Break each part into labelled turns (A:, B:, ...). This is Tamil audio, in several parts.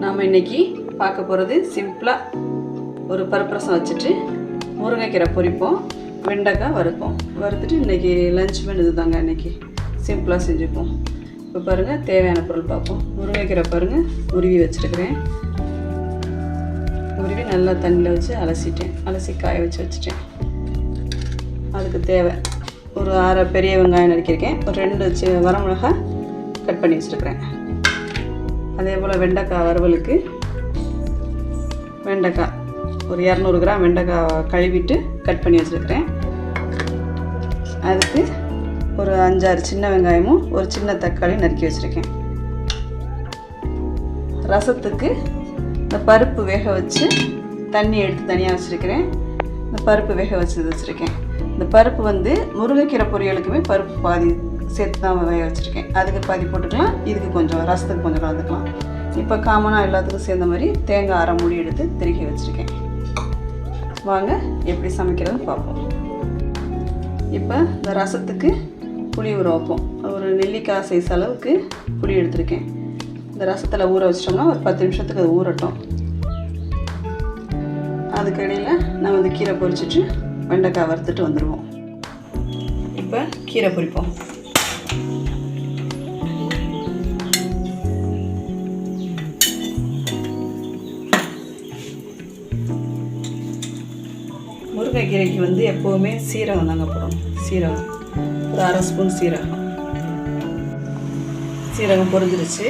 A: நாம் இன்றைக்கி பார்க்க போகிறது சிம்பிளாக ஒரு பருப்பு ரசம் வச்சுட்டு முருங்கைக்கீரை பொரிப்போம், வெண்டைக்காய் வறுப்போம். வறுத்துட்டு இன்றைக்கி லஞ்ச் மெனு இது தாங்க. இன்றைக்கி சிம்பிளாக செஞ்சுப்போம். இப்போ பாருங்கள், தேவையான பொருள் பார்ப்போம். முருங்கைக்கீரை பாருங்கள், உருவி வச்சுருக்கிறேன். உருவி நல்லா தண்ணியில் வச்சு அலசி காய வச்சுட்டேன். அதுக்கு தேவை ஒரு 6 பெரிய வெங்காயம் நறுக்கியிருக்கேன். ஒரு 2 வரமிளகாய் கட் பண்ணி வச்சுருக்கிறேன். அதே போல் வெண்டைக்காய் வறுவலுக்கு வெண்டைக்காய் ஒரு 200 கிராம் வெண்டைக்காய் கழுவிட்டு கட் பண்ணி வச்சுருக்கிறேன். அதுக்கு ஒரு 5-6 சின்ன வெங்காயமும் ஒரு சின்ன தக்காளி நறுக்கி வச்சுருக்கேன். ரசத்துக்கு இந்த பருப்பு வேக வச்சு தண்ணி எடுத்து தனியாக வச்சுருக்கிறேன். இந்த பருப்பு வேக வச்சுருக்கேன். இந்த பருப்பு முருங்கைக்கீரை பொரியலுக்குமே பருப்பு பாதி சேர்த்து தான் வேக வச்சுருக்கேன். அதுக்கு பாதி போட்டுக்கலாம், இதுக்கு கொஞ்சம் ரசத்துக்கு கொஞ்சம் கலந்துக்கலாம். இப்போ காமனாக எல்லாத்துக்கும் சேர்ந்த மாதிரி தேங்காய் 1/2 மூடி எடுத்து திருக்கி வச்சுருக்கேன். வாங்க எப்படி சமைக்கிறது பார்ப்போம். இப்போ இந்த ரசத்துக்கு புளி ஊற வைப்போம். ஒரு நெல்லிக்காய் சைஸ் அளவுக்கு புளி எடுத்திருக்கேன். இந்த ரசத்தில் ஊற வச்சிட்டோம்னா ஒரு 10 நிமிஷத்துக்கு அது ஊறட்டும். அதுக்கு இடையில் நம்ம கீரை பொரிச்சிட்டு வெண்டைக்காய் வறுத்துட்டு வந்துடுவோம். இப்போ கீரை பொரிப்போம். முருங்கைக்கீரைக்கு எப்போவுமே சீரகம் தாங்க போடணும். சீரகம் ஒரு 1/2 ஸ்பூன் சீரகம் பொரிஞ்சிருச்சு.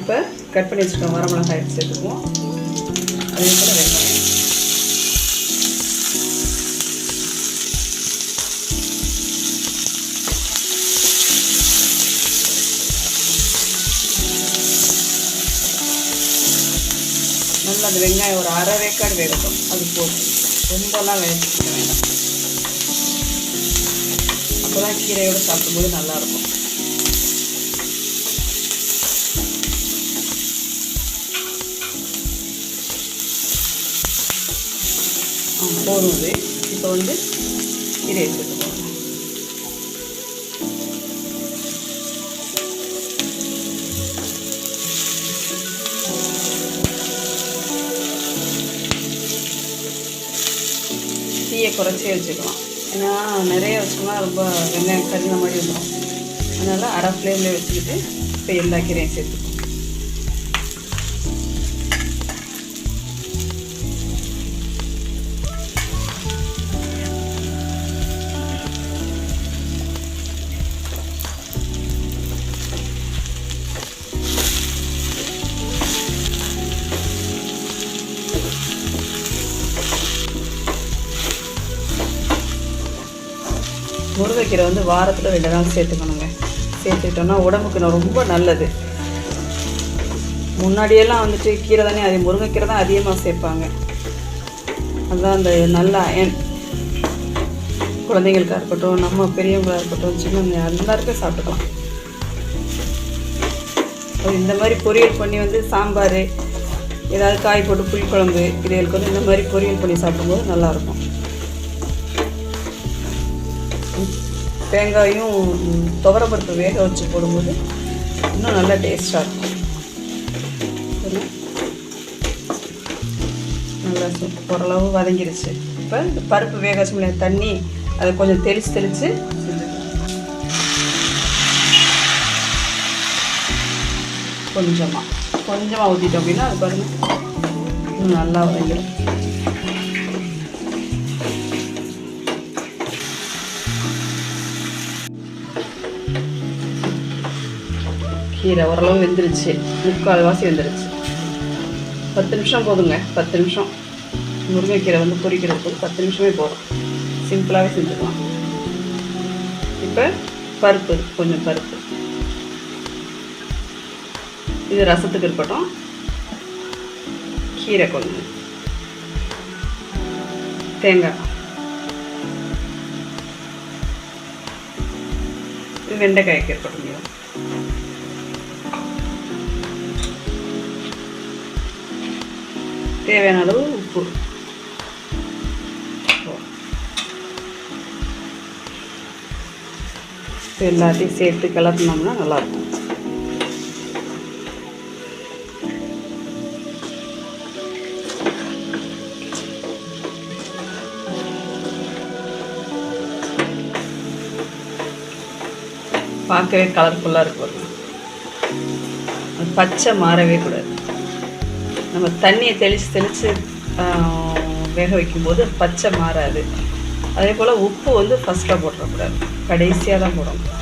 A: இப்போ கட் பண்ணி வச்சுருக்கோம் வரமிளகாய் எடுத்து சேர்த்துக்குவோம். அதே போல் வெங்காயம், நல்லா அந்த வெங்காயம் ஒரு 1/2 வேக்காடு வேகட்டும். அது போதும், ரொம்பலாம் வேக வேண்டாம். அப்போ தான் கீரையோடு சாப்பிடும்போது நல்லாயிருக்கும். போதும். இது இப்போ கீரையை சேர்த்துக்கோங்க. தீயை குறைச்சே வச்சுக்கலாம். ஏன்னா நிறைய வச்சோம்னா ரொம்ப வெங்காயம் கறின மாதிரி வந்துடும். அதனால் 1/2 ஃப்ளேம்லேயே வச்சுக்கிட்டு இப்போ எல்லா கீரையும் சேர்த்துக்கணும். முருங்கைக்கீரை வாரத்தில் 2 நாள் சேர்த்துக்கணுங்க. சேர்த்துக்கிட்டோம்னா உடம்புக்கு ரொம்ப நல்லது. முன்னாடியெல்லாம் கீரை தானே, அது முருங்கைக்கீரை தான் அதிகமாக சேர்ப்பாங்க. அதுதான் அந்த நல்ல அயன். குழந்தைங்களுக்காக இருக்கட்டும், நம்ம பெரியவங்களாக இருக்கட்டும், சின்ன எல்லாருக்கும் சாப்பிட்டுக்கலாம். இந்த மாதிரி பொரியல் பண்ணி சாம்பார், ஏதாவது காய் போட்டு புளிக்குழம்பு, இதுகளுக்கு இந்த மாதிரி பொரியல் பண்ணி சாப்பிடும்போது நல்லாயிருக்கும். தேங்காயும் துவரப்பருப்பு வேக வச்சு போடும்போது இன்னும் நல்லா டேஸ்ட்டாக இருக்கும். நல்லா ஓரளவு வதங்கிருச்சு. இப்போ இந்த பருப்பு வேக வச்சு தண்ணி அதை கொஞ்சம் தெளித்து கொஞ்சமாக ஊற்றிட்டோம் அப்படின்னா அது பாருங்கள் இன்னும் நல்லா வதங்கிடும். கீரை ஓரளவு வெந்துருச்சு, 3/4 வெந்துருச்சு. 10 நிமிஷம் போதுங்க. 10 நிமிஷம் முருங்கைக்கீரை பொரிக்கிறதுக்கு 10 நிமிஷமே போதும். சிம்பிளாகவே செஞ்சுக்கலாம். இப்போ கொஞ்சம் பருப்பு இது ரசத்துக்கு இருக்கட்டும். கீரை கொஞ்சம், தேங்காய், இது வெண்டைக்காய்க்கு இருக்கட்டும். தேவையான அளவு உப்பு. எல்லாத்தையும் சேர்த்து கிளப்பினோம்னா நல்லாயிருக்கும். பார்க்கவே கலர்ஃபுல்லாக இருக்கு பாருங்க. பச்சை மாறவே கூடாது. நம்ம தண்ணியை தெளித்து வேக வைக்கும்போது பச்சை மாறாது. அதே போல் உப்பு வந்து ஃபஸ்ட்டாக போட்டுறக்கூடாது, கடைசியாக தான் போடணும்.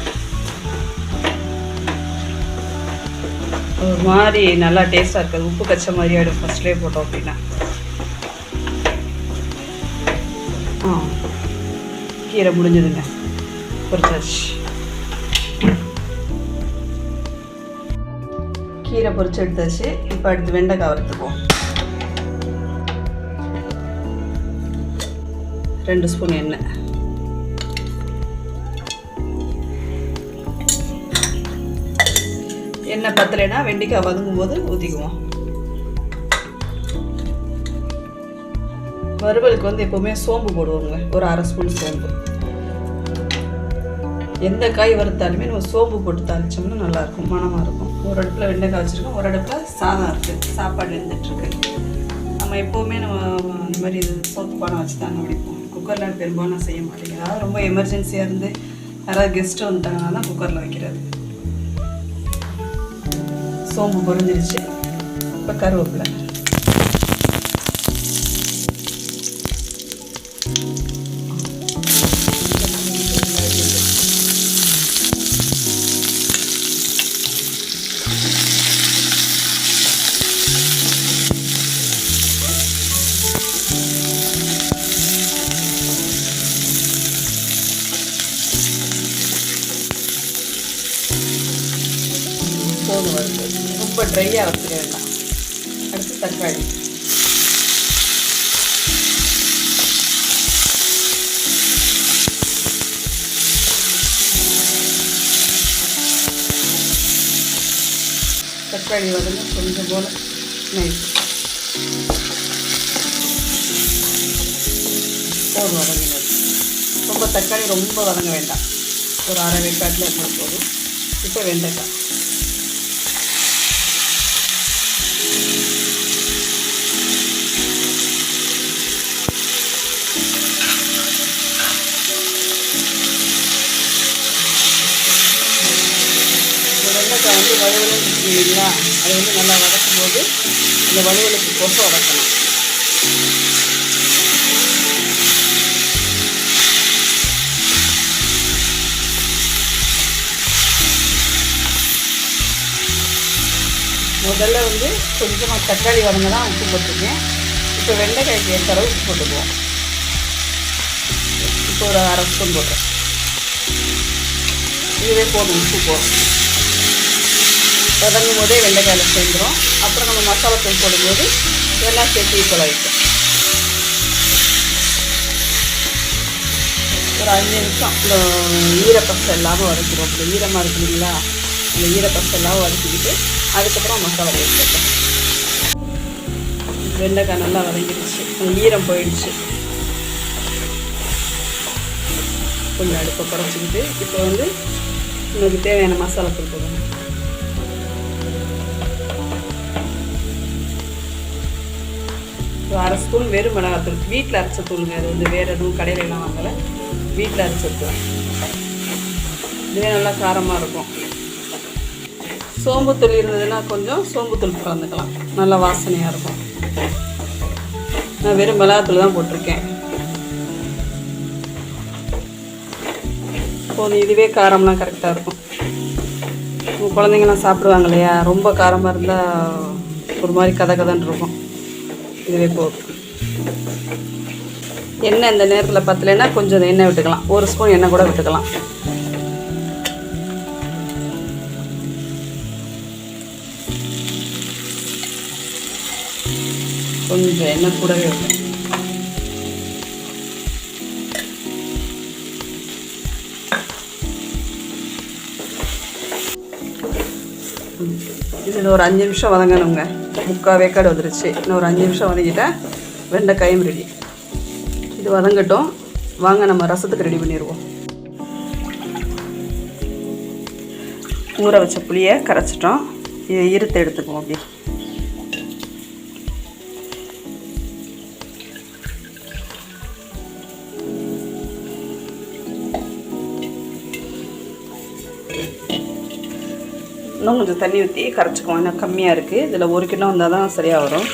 A: ஒரு மாதிரி நல்லா டேஸ்ட்டாக இருக்காது, உப்பு கச்ச மாதிரி ஆகிடும் ஃபஸ்ட்லேயே போட்டோம் அப்படின்னா. கீரை முடிஞ்சதுங்க, பொரிச்சாச்சு. கீரை பொரிச்சு எடுத்தாச்சு. இப்போ அடுத்து வெண்டைக்காய் வறுத்துக்குவோம். 2 ஸ்பூன் எண்ணெய். எண்ணெய் பத்தலைன்னா வெண்டைக்காய் வதங்கும் போது ஊற்றிக்குவோம். வறுவலுக்கு வந்து எப்போவுமே சோம்பு போடுவோங்க, ஒரு 1/2 ஸ்பூன் சோம்பு. எந்த காய் வறுத்தாலுமே நம்ம சோம்பு போட்டு தாளிச்சோம்னா நல்லாயிருக்கும், மணமாக இருக்கும். ஒரு அடுப்பில் வெண்டைக்காய் வச்சுருக்கோம், ஒரு அடுப்பில் சாதம் இருக்குது, சாப்பாடு இருந்துகிட்ருக்கு. நம்ம எப்போவுமே நம்ம இந்த மாதிரி சோத்து பானை வச்சு தாங்க வடிப்போம். குக்கரில் பெரும்பாலும் செய்ய மாட்டேங்குது. அதாவது ரொம்ப எமர்ஜென்சியாக இருந்து யாராவது கெஸ்ட்டு வந்துட்டாங்கன்னா தான் குக்கரில் வைக்கிறது. சோம்பு பொரிஞ்சிருச்சு. இப்போ கருவேப்பிலை. போதும் வருது, ரொம்ப ட்ரையாக வச்சுக்க வேண்டாம். அடுத்து தக்காளி. தக்காளி வதங்க கொஞ்சம் போல் நைஸ் போதும் வதங்கினது. ரொம்ப தக்காளி ரொம்ப வதங்க வேண்டாம், ஒரு 1/2 வேக்காட்டில் இருந்தால் போதும். இப்போ வெண்டைக்காய். வெண்டைக்காய் வந்து வலுவலுன்னு இருக்கு இல்லைங்களா, அதை வந்து நல்லா வதக்கும் போது அந்த வலுவலுக்கு போக வதக்கணும். முதல்ல வந்து கொஞ்சமாக தக்காளி வதங்க தான் உப்பு போட்டுருக்கேன். இப்போ வெண்டைக்காய்க்கு ஏற்ற அளவு உப்பு போட்டுக்குவோம். இப்போ ஒரு 1/2 ஸ்பூன் போடுறேன். இதுவே போதும், உப்பு போதும். வதங்கும் போதே வெண்டைக்காயில் சேர்ந்துடும். அப்புறம் நம்ம மசாலா தூள் போடும்போது எல்லாம் சேர்த்து ஈக்குவலாக வைக்கும். ஒரு 5 நிமிஷம் இந்த ஈரப்பசை இல்லாமல் வதக்கிடும். அப்படி ஈரமாக இருக்கு இல்லைங்களா, அந்த ஈரப்பசை இல்லாமல் வதக்கிக்கிட்டு அதுக்கப்புறம் மசாலா தூள் சேர்த்தோம். வெண்டைக்காய் நல்லா வதங்கிடுச்சு, ஈரம் போயிடுச்சு. கொஞ்சம் அடுப்பை குறைச்சிக்கிட்டு இப்போ வந்து உங்களுக்கு தேவையான மசாலா தூள் போடணும். ஒரு 1/2 ஸ்பூன் வெறும் மிளகாத்தூள், வீட்டில் அரைச்ச தூளுங்க. அது வந்து வேறு எதுவும் கடையிலலாம் வாங்கலை, வீட்டில் அரைச்ச தூள். இதுவே நல்லா காரமாக இருக்கும். சோம்புத்தூள் இருந்ததுன்னா கொஞ்சம் சோம்புத்தூள் கலந்துக்கலாம், நல்லா வாசனையாக இருக்கும். நான் வெறும் மிளகாத்தூள் தான் போட்டிருக்கேன். போதும், இதுவே காரம்லாம் கரெக்டாக இருக்கும். குழந்தைங்களாம் சாப்பிடுவாங்க இல்லையா, ரொம்ப காரமாக இருந்தால் ஒரு மாதிரி கதன்னு இருக்கும். இதுவே போதும். எண்ணெய் இந்த நேரத்தில் பத்தலைன்னா கொஞ்சம் எண்ணெய் விட்டுக்கலாம், 1 ஸ்பூன் எண்ணெய் கூட விட்டுக்கலாம். கொஞ்சம் எண்ணெய் கூடவே விட்டு இது ஒரு 5 நிமிஷம் வதங்கணுங்க. 3/4 வேக்காடு வந்துருச்சு. இன்னும் ஒரு 5 நிமிஷம் வதங்கிட்டேன். வெண்டைக்காயும் ரெடி. இது வதங்கட்டும், வாங்க நம்ம ரசத்துக்கு ரெடி பண்ணிடுவோம். ஊற வச்ச புளியை கரைச்சிட்டோம், இதை இருத்து எடுத்துக்குவோம். அப்படி இன்னும் கொஞ்சம் தண்ணி ஊற்றி கரைச்சிக்குவோம். ஏன்னா கம்மியாக இருக்குது. இதில் 1 கிலோ வந்தால் தான் சரியாக வரும்.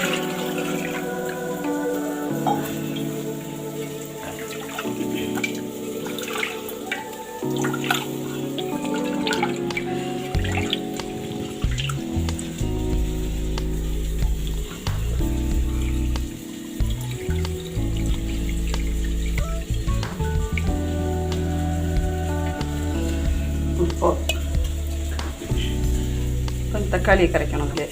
A: கொஞ்சம் தக்காளியை கரைக்கணும். அப்படியே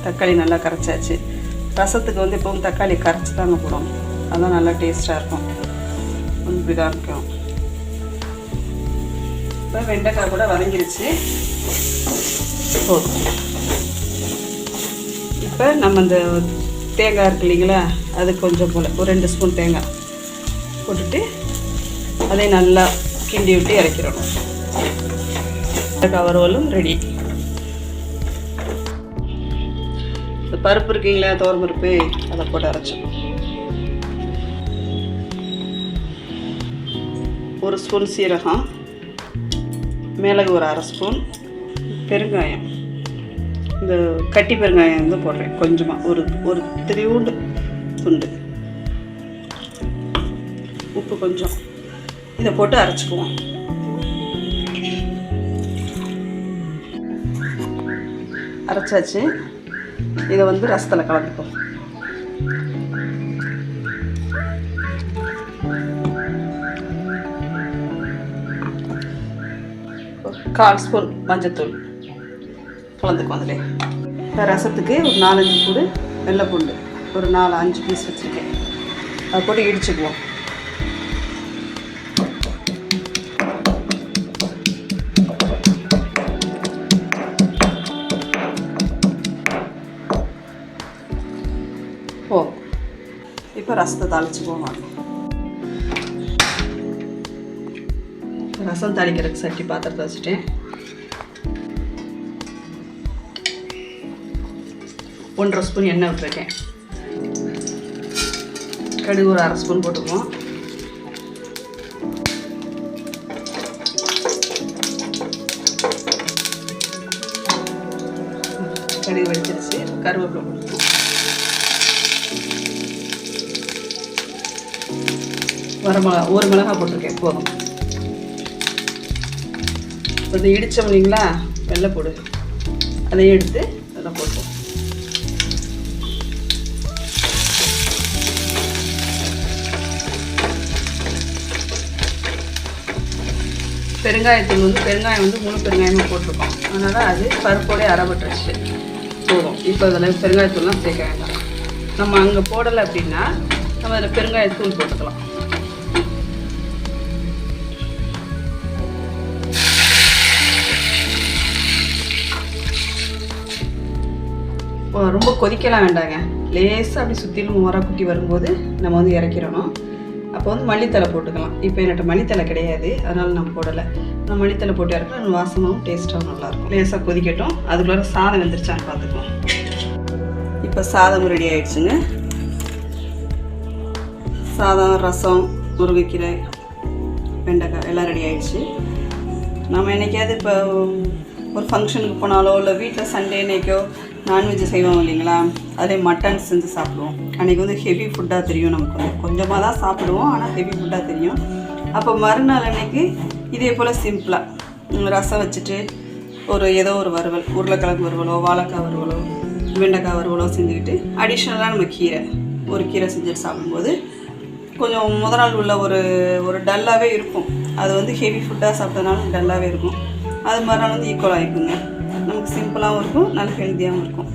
A: தக்காளி நல்லா கரைச்சாச்சு. ரசத்துக்கு வந்து எப்பவும் தக்காளி கரைச்சி தாங்க போடும். அதுதான் நல்லா டேஸ்ட்டாக இருக்கும். கொஞ்சம் இப்படி காமிக்கும். இப்போ வெண்டைக்காய் கூட வதங்கிருச்சு. போதும். இப்போ நம்ம இந்த தேங்காய் இருக்கு இல்லைங்களா, அது கொஞ்சம் போல் ஒரு 2 ஸ்பூன் தேங்காய் போட்டுட்டு அதை நல்லா கிண்டி விட்டு இறக்கிடணும். வெண்டைக்காய் வறுவலும் ரெடி. இந்த பருப்பு இருக்குங்களா, துவரம் பருப்பு, அதை போட்டு அரைச்சோம். 1 ஸ்பூன் சீரகம், மிளகு ஒரு 1/2 ஸ்பூன், பெருங்காயம், இந்த கட்டி பெருங்காயம் வந்து போடுறேன் கொஞ்சமாக, ஒரு திரிவுண்டு துண்டு, உப்பு கொஞ்சம். இதை போட்டு அரைச்சிக்குவோம். அரைச்சாச்சு. இதை வந்து ரசத்தில் கலந்துப்போம். கால் ஸ்பூன் மஞ்சத்தூள் கலந்துக்குவோம். அதில் இப்போ ரசத்துக்கு ஒரு 4-5 பூண்டு வெள்ளைப்பூண்டு ஒரு 4-5 பீஸ் வச்சுருக்கேன். அதை போட்டு இடிச்சுக்குவோம். இப்போ ரசத்தை தாளிச்சுக்குவோம். ரசம் தாளிக்கிறதுக்கு சட்டி பாத்திரத்தை வச்சுட்டேன். 1.5 ஸ்பூன் எண்ணெய் விட்டுருக்கேன். கடுகு ஒரு 1/2 ஸ்பூன் போட்டுக்குவோம். கடுகு வெடிச்சிருச்சு. கருவேப்பிலை போட்டுக்குவோம். வரமிளகா ஒரு மிளகாய் போட்டிருக்கேன். போதும். இது இடித்தோம் இல்லைங்களா, வெள்ளைப்பூடு, அதையும் எடுத்து அதில் போட்டோம். பெருங்காயத்தூள் வந்து பெருங்காயம் வந்து முழு பெருங்காயமாக போட்டிருக்கோம். அதனால் அது பருப்போடய அரைபட்டுருச்சு. போதும். இப்போ அதில் பெருங்காயத்தூள்லாம் சேர்க்க வேண்டாம். நம்ம அங்கே போடலை அப்படின்னா நம்ம அதில் பெருங்காயத்தூள் போட்டுக்கலாம். ரொம்ப கொதிக்கலாம் வேண்டாங்க. லேசாக அப்படி சுற்றிலும் மொர குட்டி வரும்போது நம்ம வந்து இறக்கிடணும். அப்போ வந்து மல்லித்தலை போட்டுக்கலாம். இப்போ என்கிட்ட மல்லித்தலை கிடையாது, அதனால் நான் போடலை. நான் மல்லித்தலை போட்டு இறக்குறேன். வாசமாகவும் டேஸ்ட்டாகவும் நல்லாயிருக்கும். லேசாக கொதிக்கட்டும். அதுக்குள்ளே சாதம் வெந்துருச்சான்னு பார்த்துக்குவோம். இப்போ சாதம் ரெடி ஆகிடுச்சுங்க. சாதம், ரசம், முருங்கைக்கீரை, வெண்டைக்காய் எல்லாம் ரெடி ஆகிடுச்சு. நம்ம என்றைக்காவது இப்போ ஒரு ஃபங்க்ஷனுக்கு போனாலோ இல்லை வீட்டில் சண்டே அன்றைக்கோ நான்வெஜ் செய்வோம் இல்லைங்களா, அதே மட்டன் செஞ்சு சாப்பிடுவோம். அன்றைக்கி வந்து ஹெவி ஃபுட்டாக தெரியும். நமக்கு வந்து கொஞ்சமாக தான் சாப்பிடுவோம், ஆனால் ஹெவி ஃபுட்டாக தெரியும். அப்போ மறுநாள் அன்றைக்கி இதே போல் சிம்பிளாக ரசம் வச்சுட்டு ஏதோ ஒரு வறுவல், உருளைக்கிழங்கு வறுவலோ, வாழைக்காய் வறுவலோ, வெண்டைக்காய் வறுவலோ செஞ்சுக்கிட்டு அடிஷ்னலாக நம்ம ஒரு கீரை செஞ்சுட்டு சாப்பிடும்போது கொஞ்சம் முதல் நாள் உள்ள ஒரு டல்லாகவே இருக்கும். அது வந்து ஹெவி ஃபுட்டாக சாப்பிட்டதுனால டல்லாகவே இருக்கும். அது மறுநாள் வந்து ஈக்குவல் ஆகிக்குங்க. நமக்கு சிம்பிளாகவும் இருக்கும், நல்ல ஹெல்த்தியாகவும் இருக்கும்.